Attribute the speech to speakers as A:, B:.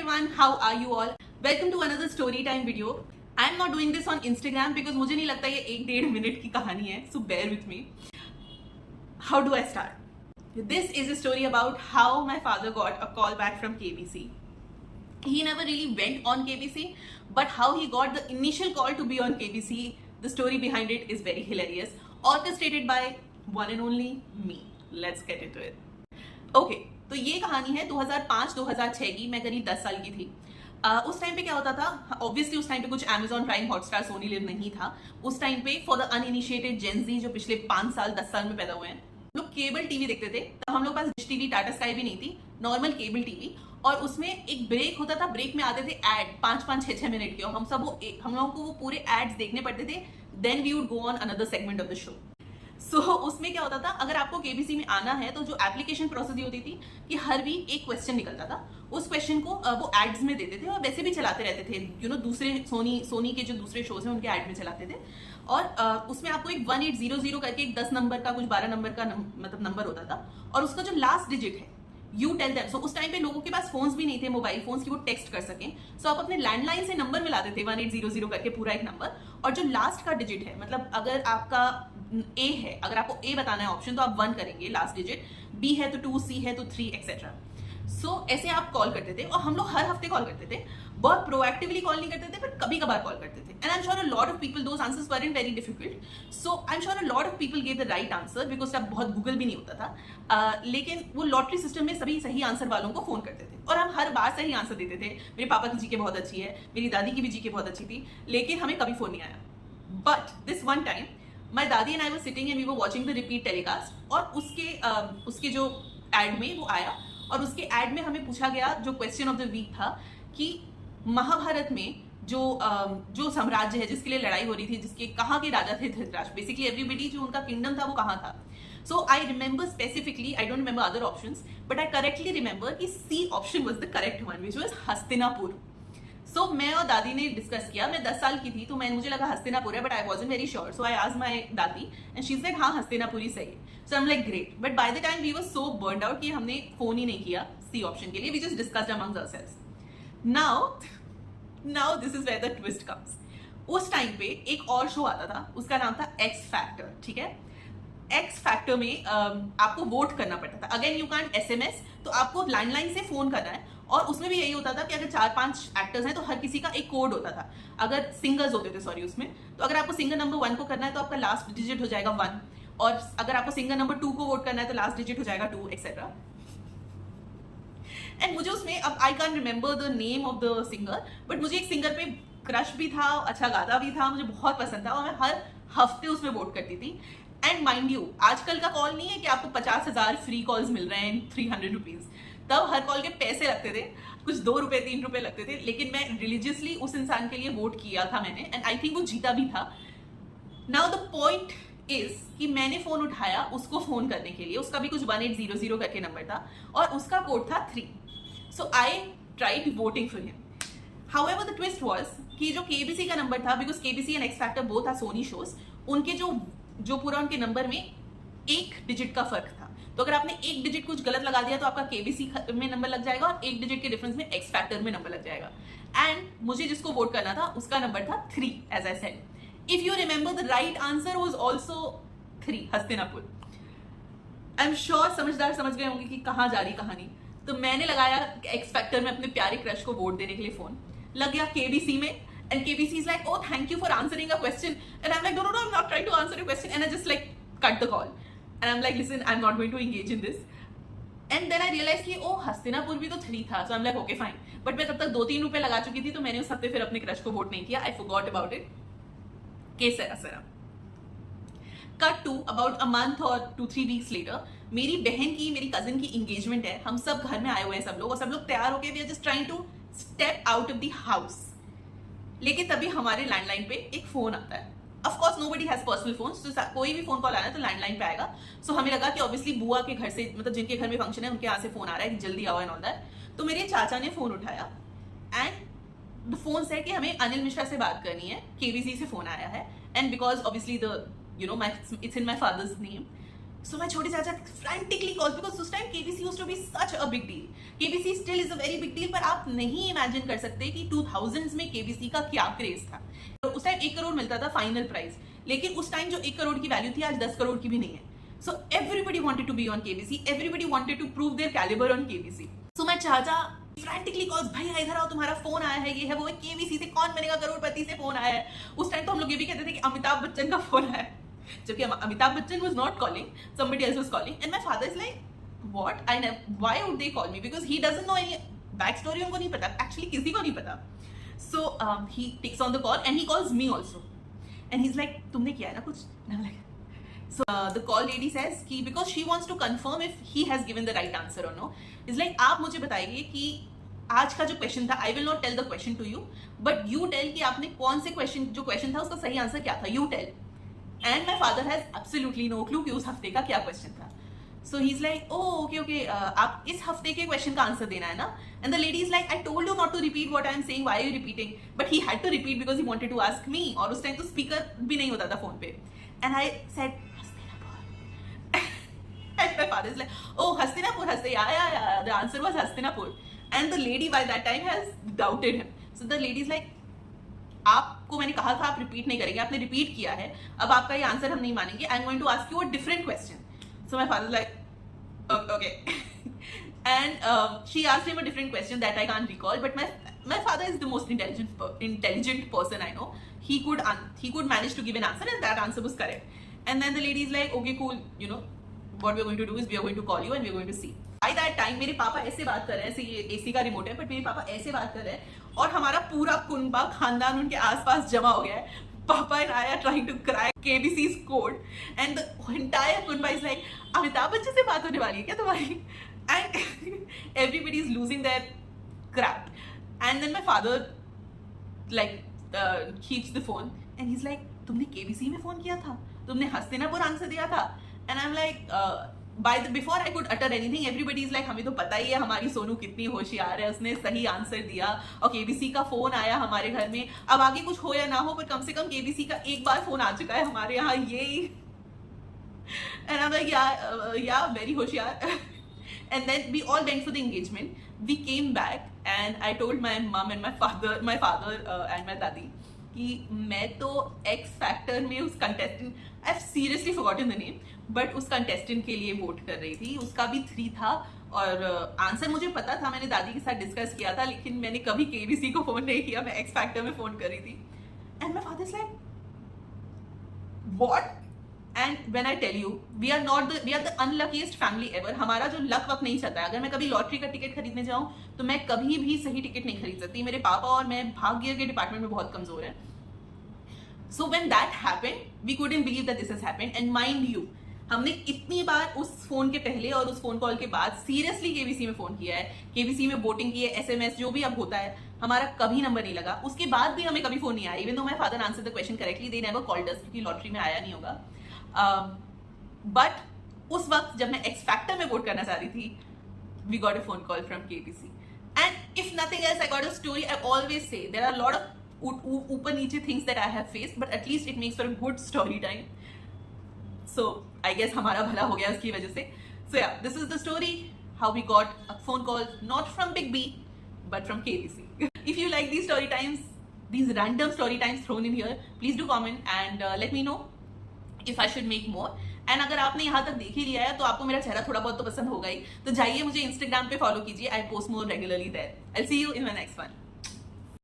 A: everyone, how are you all? Welcome to another story time video. I'm not doing this on Instagram because मुझे नहीं लगता ये 1-1.5 minute की कहानी है, so bear with me. How do I start? This is a story about how my father got a call back from KBC. He never really went on KBC, but how he got the initial call to be on KBC, the story behind it is very hilarious. Orchestrated by one and only me. Let's get into it. Okay, तो ये कहानी है 2005-2006 की. मैं करीब 10 साल की थी. उस टाइम पे क्या होता था, ऑब्वियसली उस टाइम पे कुछ Amazon prime, Hotstar, Sony Liv नहीं था. उस टाइम पे फॉर द अनइनिशिएटेड जेनजी जो पिछले 5 साल 10 साल में पैदा हुए हैं, लोग केबल टीवी देखते थे. तो हम लोग पास डिश टीवी, टाटा स्काई भी नहीं थी, नॉर्मल केबल टीवी. और उसमें एक ब्रेक होता था, ब्रेक में आते थे एड 5-5, 6-6 मिनट के. हम लोगों को वो पूरे एड्स देखने पड़ते थे. Then we would go on another segment of the show. So उसमें क्या होता था, अगर आपको केबीसी में आना है तो जो एप्लीकेशन प्रोसेस होती थी कि हर वीक एक क्वेश्चन निकलता था. उस क्वेश्चन को वो एड्स में देते थे और वैसे भी चलाते रहते थे. दूसरे सोनी के जो दूसरे शोज हैं उनके एड में चलाते थे. और उसमें आपको एक 1800 करके एक 10 नंबर का, कुछ 12 नंबर का मतलब नंबर होता था. और उसका जो लास्ट डिजिट है, यू टेल दैम. सो उस टाइम पे लोगों के पास फोन्स भी नहीं थे, मोबाइल फोन्स की वो टेक्स्ट कर सकें. सो आप अपने लैंडलाइन से नंबर मिलाते थे 1800 करके पूरा एक नंबर. और जो लास्ट का डिजिट है, मतलब अगर आपका ए है, अगर आपको ए बताना है ऑप्शन, तो आप 1 करेंगे लास्ट डिजिट. बी है तो 2, सी है तो 3 एक्सेट्रा. सो ऐसे आप कॉल करते थे. और हम लोग हर हफ्ते कॉल करते थे. बहुत प्रोएक्टिवली कॉल नहीं करते थे, पर कभी कभार कॉल करते थे. And I am sure a lot of people, those answers weren't very difficult. So I'm sure a lot of people gave the right answer because तब बहुत गूगल भी नहीं होता था. लेकिन वो लॉटरी सिस्टम में सभी सही आंसर वालों को फोन करते थे और हम हर बार सही आंसर देते थे. मेरे पापा की जीके बहुत अच्छी है, मेरी दादी की भी जीके बहुत अच्छी थी, लेकिन हमें कभी फोन नहीं आया. But this one time my दादी and I were sitting and we were watching the repeat telecast. और उसके जो एड में वो आया, और उसके एड में हमें पूछा गया, जो क्वेश्चन ऑफ द वीक था, कि महाभारत में जो साम्राज्य है जिसके लिए लड़ाई हो रही थी, जिसके कहाँ के राजा थे धृतराष्ट्र, बेसिकली एवरीबडी, जो उनका किंगडम था वो कहाँ था. So I remember specifically, I don't remember other options, but I correctly remember कि C option was the correct one, which was Hastinapur. So मैं और दादी ने डिस्कस किया. मैं 10 साल की थी, तो मुझे लगा हस्तिनापुर है, but I wasn't very sure. So I asked my दादी एंड शी सेड हाँ, हस्तिनापुर ही सही है. So I am like great. But by the time we were so burned out कि हमने फोन ही नहीं किया सी ऑप्शन के लिए. We just discussed amongst ourselves. Now this is where the twist comes. उस टाइम पे एक और शो आता था, उसका नाम था एक्स फैक्टर. ठीक है, एक्स फैक्टर में आपको वोट करना पड़ता था. अगेन यू कांट SMS, तो आपको लैंडलाइन से फोन करना है. और उसमें भी यही होता था कि अगर 4-5 एक्टर्स हैं तो हर किसी का एक कोड होता था. अगर सिंगर्स होते थे, सॉरी, उसमें, तो अगर आपको सिंगर नंबर 1 को करना है तो आपका लास्ट डिजिट हो जाएगा 1. और अगर आपको सिंगर नंबर 2 को वोट करना है तो लास्ट डिजिट हो जाएगा 2 एक्सेट्रा. एंड मुझे उसमें, अब I can remember the name of the singer, but मुझे एक सिंगर पे क्रश भी था, अच्छा गाता भी था, मुझे बहुत पसंद था, और मैं हर हफ्ते उसमें वोट करती थी. एंड माइंड यू, आजकल का कॉल नहीं है कि आपको 50,000 फ्री कॉल्स मिल रहे हैं 300 रुपीज. तब हर कॉल के पैसे लगते थे, कुछ 2 रुपए 3 रुपए लगते थे. लेकिन मैं रिलीजियसली उस इंसान के लिए वोट किया था मैंने, एंड आई थिंक वो जीता भी था. नाउ द पॉइंट इज कि मैंने फोन उठाया उसको फोन करने के लिए. उसका भी कुछ 1800 करके नंबर था और उसका कोड था 3. So I tried voting for him. However the twist was कि जो केबीसी का नंबर था, because KBC and X factor both are Sony shows, उनके जो पूरा उनके नंबर में एक डिजिट का फर्क था. तो अगर आपने एक डिजिट कुछ गलत लगा दिया तो आपका केबीसी में नंबर लग जाएगा, और एक डिजिट के डिफरेंस में एक्स फैक्टर में नंबर लग जाएगा. एंड मुझे जिसको वोट करना था उसका नंबर था 3, as I said. If you remember, the right answer was also 3, Hastinapur. I am sure समझदार समझ गए होंगे कि कहाँ जा रही कहानी. तो मैंने लगाया एक्स फैक्टर में अपने प्यारे क्रश को वोट देने के लिए फोन. लग गया केबीसी में, and KBC is like, oh thank you for answering a question, and I'm like, no, I'm not trying to answer a question, and I just like cut the call, and I'm like, listen, I'm not going to engage in this. And then I realized कि ओ, हस्तिनापुर भी तो 3 था. So I'm like, okay fine. But मैं तब तक 2-3 रुपए लगा चुकी थी, तो मैंने उस हफ्ते फिर अपने क्रश को वोट नहीं किया. I forgot about it. Kesra. Cut to about a month or 2-3 weeks later, मेरी बहन की, मेरी कजिन की एंगेजमेंट है. हम सब घर में आए हुए हैं, सब लोग, और सब लोग तैयार होके we are just trying to step out of the house. लेकिन तभी हमारे लैंडलाइन पे एक फोन आता है. Of course nobody has personal phones, तो कोई भी फोन कॉल आना है तो लैंडलाइन पे आएगा. सो हमें लगा कि ऑब्वियसली बुआ के घर से, मतलब जिनके घर में फंक्शन है, उनके यहाँ से फोन आ रहा है कि जल्दी आओ एंड ऑल दैट. तो मेरे चाचा ने फोन उठाया, एंड द फोन से कि हमें अनिल मिश्रा से बात करनी है, केबीसी से फोन आया है. And because obviously the, you know, it's in my father's name. So my छोटे चाचा frantically calls because उस time KBC used to be such a big deal. KBC still is a very big deal, पर आप नहीं imagine कर सकते कि 2000s में KBC का क्या क्रेज था. तो उस टाइम 1 करोड़ मिलता था फाइनल प्राइस, लेकिन उस टाइम जो 1 करोड़ की वैल्यू थी आज 10 करोड़ की भी नहीं है. So everybody wanted to be on KBC, everybody wanted to prove their caliber on KBC. So my चाचा frantically calls, भैया इधर आओ, तुम्हारा फोन आया है, ये है वो है, KBC से कौन बनेगा करोड़पति से फोन आया है. उस टाइम तो हम लोग ये भी कहते थे कि अमिताभ बच्चन का फोन आया है, जबकि Amitabh Bachchan was not calling, somebody else was calling, and my father is like, what? Why would they call me? Because he doesn't know any backstory, उनको नहीं पता, actually किसी को नहीं पता. So he takes on the call and he calls me also, and he's like, तुमने किया है ना कुछ? And I'm like, so the call lady says कि because she wants to confirm if he has given the right answer or no. It's like, आप मुझे बताइए कि आज का जो क्वेश्चन था, I will not tell the question to you, but you tell कि आपने कौन से क्वेश्चन, जो क्वेश्चन था उसका सही आंसर क्या था, you tell. And my father has absolutely no clue कि उस हफ्ते का क्या क्वेश्चन था. So he's like, oh okay, आप इस हफ्ते के क्वेश्चन का आंसर देना है ना. And the lady is like, I told you not to repeat what I am saying, why are you repeating? But he had to repeat because he wanted to ask me. और उस time तो speaker भी नहीं होता था phone पे. And I said, Hastinapur. And my father is like, oh Hastinapur, yeah, the answer was Hastinapur. And the lady by that time has doubted him. So the lady is like, आपको मैंने कहा था आप repeat नहीं करेंगे, आपने repeat किया है, अब आपका ये आंसर हम नहीं मानेंगे. I am going to ask you a different question. So my father like okay, and she asked him a different question that I can't recall, but my father is the most intelligent person I know. he could manage to give an answer and that answer was correct. And then the lady is like, okay cool, you know what we are going to do is we are going to call you and we are going to see. By that time मेरे पापा ऐसे बात कर रहे हैं, ऐसे ये AC का रिमोट है, बट मेरे पापा ऐसे बात कर रहे हैं और हमारा पूरा कुनबा खानदान उनके आसपास जमा हो गया है. Papa and I are trying to crack KBC's code and the entire kunba is like, Amitabh Bachchan से बात होने वाली है क्या तुम्हारी? And everybody is losing their crap. And then my father like keeps the phone and he's like, तुमने KBC में phone किया था, तुमने हस्तिनापुर आंसर दिया था. And I'm like, before I could utter anything, everybody is like, हमें तो पता ही है हमारी सोनू कितनी होशियार है, उसने सही आंसर दिया और KBC का फोन आया हमारे घर में. अब आगे कुछ हो या ना हो, पर कम से कम KBC का एक बार फोन आ चुका है हमारे यहाँ, ये. And I'm like, yeah, very होशियार. And then we all went for the engagement. We came back and I told my mom and my father and my dadi कि मैं तो X Factor में उस contestant, I've seriously forgotten the name, but उस contestant के लिए vote कर रही थी. उसका भी 3 था और आंसर मुझे पता था, मैंने दादी के साथ डिस्कस किया था, लेकिन मैंने कभी KBC को फोन नहीं किया, मैं X Factor में फोन कर रही थी. And my father is like, what? And when I tell you, we are the unluckiest family ever. हमारा जो लक वक नहीं चलता है. अगर मैं कभी लॉटरी का टिकट खरीदने जाऊं तो मैं कभी भी सही टिकट नहीं खरीद सकती. मेरे पापा और मैं भाग्य के डिपार्टमेंट में बहुत कमजोर हैं. So when that happened, we couldn't believe that this has happened. And mind you, हमने इतनी बार उस फोन के पहले और उस फोन कॉल के बाद सीरियसली KBC में फोन किया है, KBC में वोटिंग की है, SMS जो भी अब होता है, हमारा कभी नंबर नहीं लगा. उसके बाद भी हमें कभी फोन नहीं आया. Even though my father answered the question correctly, they never called us क्योंकि लॉटरी में आया नहीं होगा. बट उस वक्त जब मैं X Factor में वोट करना चाह रही थी, we got a phone call from KBC. And if nothing else, I got a story. I always say there are a lot of ऊपर नीचे things that I have faced, but at least it makes for a good story time. So I guess हमारा भला हो गया उसकी वजह से. So yeah, this is the story how we got a phone call not from Big B but from KBC. If you like these story times, these random story times thrown in here, please do comment and let me know if I should make more. And अगर आपने यहाँ तक देख ही लिया है तो आपको मेरा चेहरा थोड़ा बहुत तो पसंद होगा ही, तो जाइए मुझे Instagram पे फॉलो कीजिए. I post more regularly there. I'll see you in my next one.